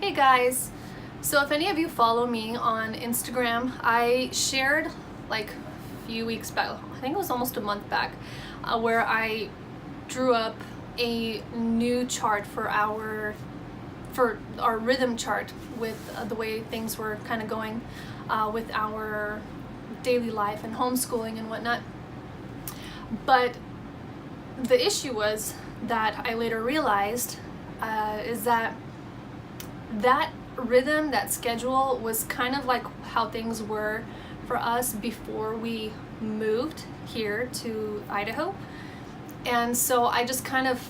Hey guys! So if any of you follow me on Instagram, I shared like a few weeks back, I think it was almost a month back, where I drew up a new chart for our rhythm chart with the way things were kind of going with our daily life and homeschooling and whatnot. But the issue was that I later realized is that rhythm, that schedule was kind of like how things were for us before we moved here to Idaho. And so I just kind of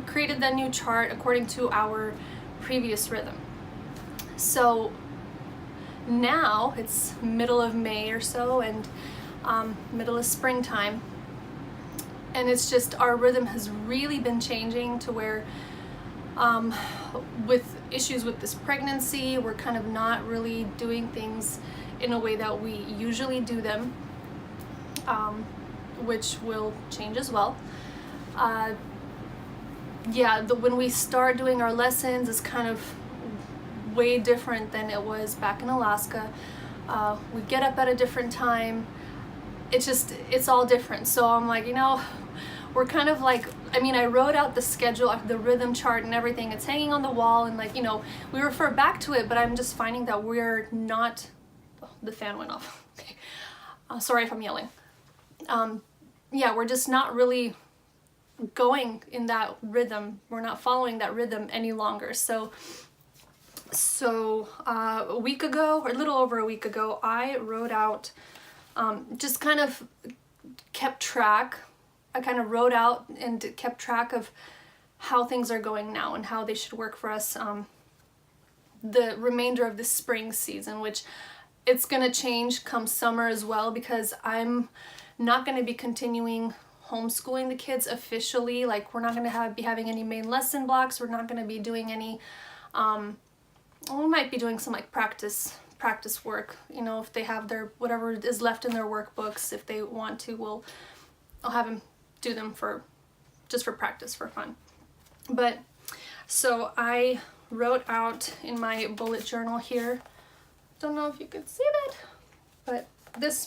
created that new chart according to our previous rhythm. So now it's middle of May or so, and middle of springtime, and it's just our rhythm has really been changing to where with issues with this pregnancy, we're kind of not really doing things in a way that we usually do them, which will change as well. When we start doing our lessons is kind of way different than it was back in Alaska. We get up at a different time. It's all different. So I'm like, we're kind of like, I wrote out the schedule, the rhythm chart and everything. It's hanging on the wall, and we refer back to it, but I'm just finding that we're not, the fan went off. Okay. Sorry if I'm yelling. We're just not really going in that rhythm. We're not following that rhythm any longer. So a week ago, or a little over a week ago, I wrote out, just kind of kept track. I kind of wrote out and kept track of how things are going now and how they should work for us the remainder of the spring season, which it's going to change come summer as well, because I'm not going to be continuing homeschooling the kids officially. Like, we're not going to be having any main lesson blocks. We're not going to be doing any, we might be doing some like practice work, if they have their, whatever is left in their workbooks, if they want to, I'll have them do them just for practice, for fun. But so I wrote out in my bullet journal here, don't know if you could see that, but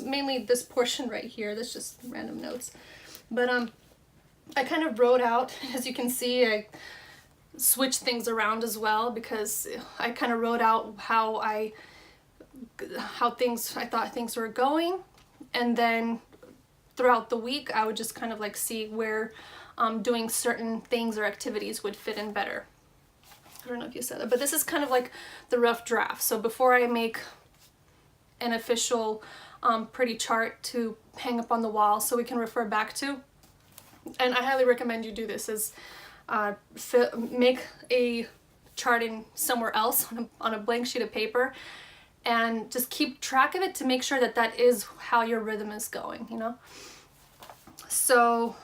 mainly this portion right here, that's just random notes. But I kind of wrote out, as you can see, I switched things around as well, because I kind of wrote out how I thought things were going, and then throughout the week I would just kind of like see where doing certain things or activities would fit in better. I don't know if you said that, but this is kind of like the rough draft. So before I make an official pretty chart to hang up on the wall so we can refer back to, and I highly recommend you do this, is make a chart in somewhere else on a blank sheet of paper, and just keep track of it to make sure that that is how your rhythm is going, So,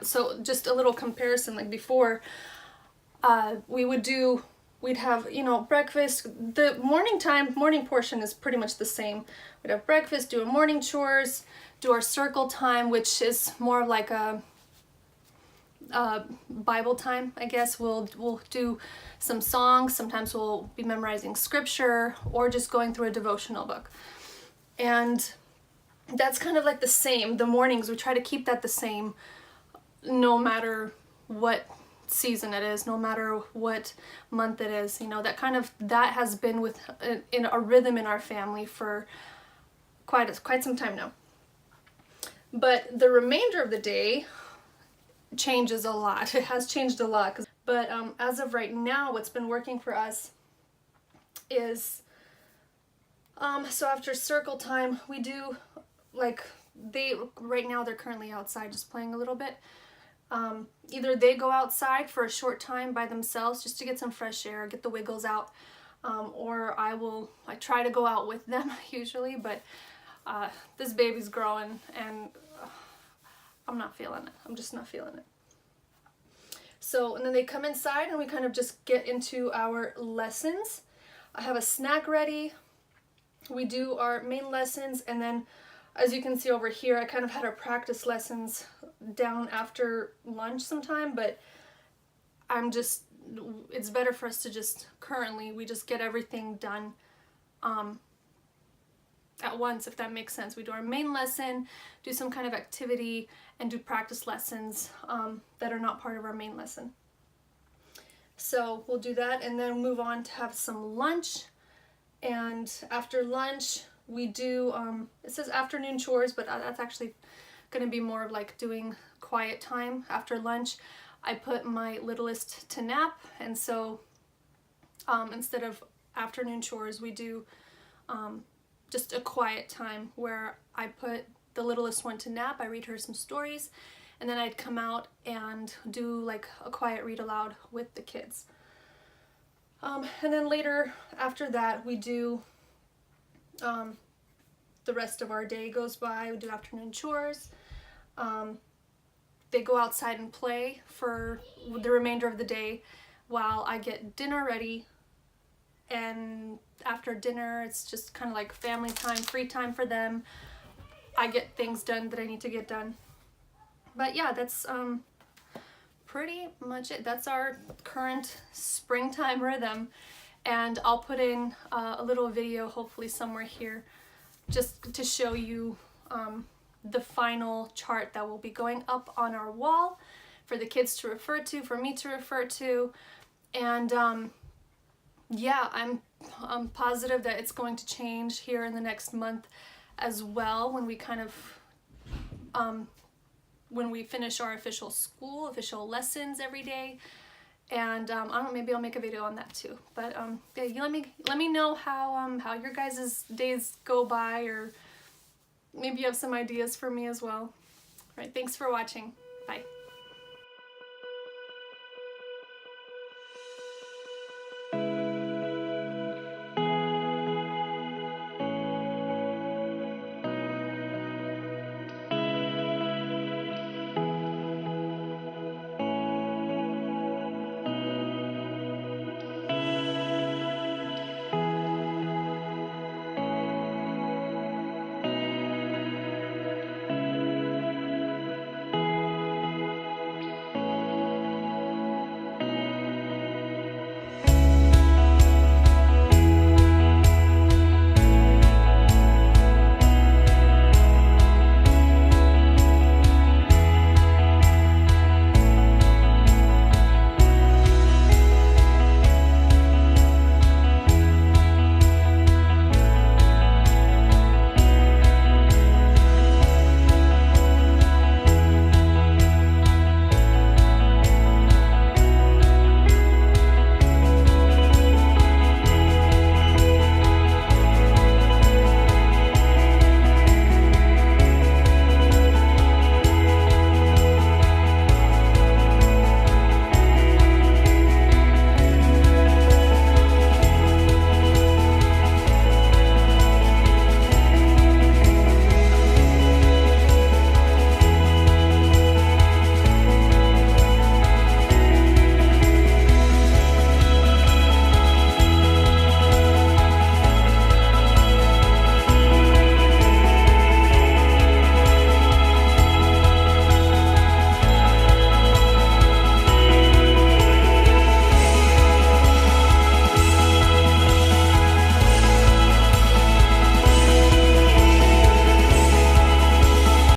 so just a little comparison, like before, we'd have, breakfast. The morning portion is pretty much the same. We'd have breakfast, do our morning chores, do our circle time, which is more like a Bible time, I guess. We'll do some songs. Sometimes we'll be memorizing scripture or just going through a devotional book. And that's kind of like the same. The mornings, we try to keep that the same no matter what season it is, no matter what month it is. That has been in a rhythm in our family for quite some time now. But the remainder of the day changes a lot. It has changed a lot. But as of right now, what's been working for us is, so after circle time, we do, right now they're currently outside just playing a little bit. Either they go outside for a short time by themselves just to get some fresh air, get the wiggles out, or I try to go out with them usually, but this baby's growing and I'm not feeling it. I'm just not feeling it. So, and then they come inside and we kind of just get into our lessons. I have a snack ready. We do our main lessons, and then as you can see over here, I kind of had our practice lessons down after lunch sometime, but it's better for us to we just get everything done at once, if that makes sense. We do our main lesson, do some kind of activity, and do practice lessons that are not part of our main lesson. So we'll do that and then move on to have some lunch. And after lunch, we do, it says afternoon chores, but that's actually going to be more of like doing quiet time after lunch. I put my littlest to nap, and so instead of afternoon chores, we do just a quiet time where I put the littlest one to nap. I read her some stories, and then I'd come out and do like a quiet read aloud with the kids. And then later after that, we do the rest of our day goes by. We do afternoon chores. They go outside and play for the remainder of the day while I get dinner ready. And after dinner, it's just kind of like family time, free time for them. I get things done that I need to get done. But yeah, that's pretty much it. That's our current springtime rhythm. And I'll put in a little video, hopefully somewhere here, just to show you the final chart that will be going up on our wall for the kids to refer to, for me to refer to. And yeah, I'm positive that it's going to change here in the next month as well, when we kind of when we finish our official lessons every day. And I don't know, maybe I'll make a video on that too. But yeah, you let me know how your guys' days go by, or maybe you have some ideas for me as well. All right, thanks for watching. Bye.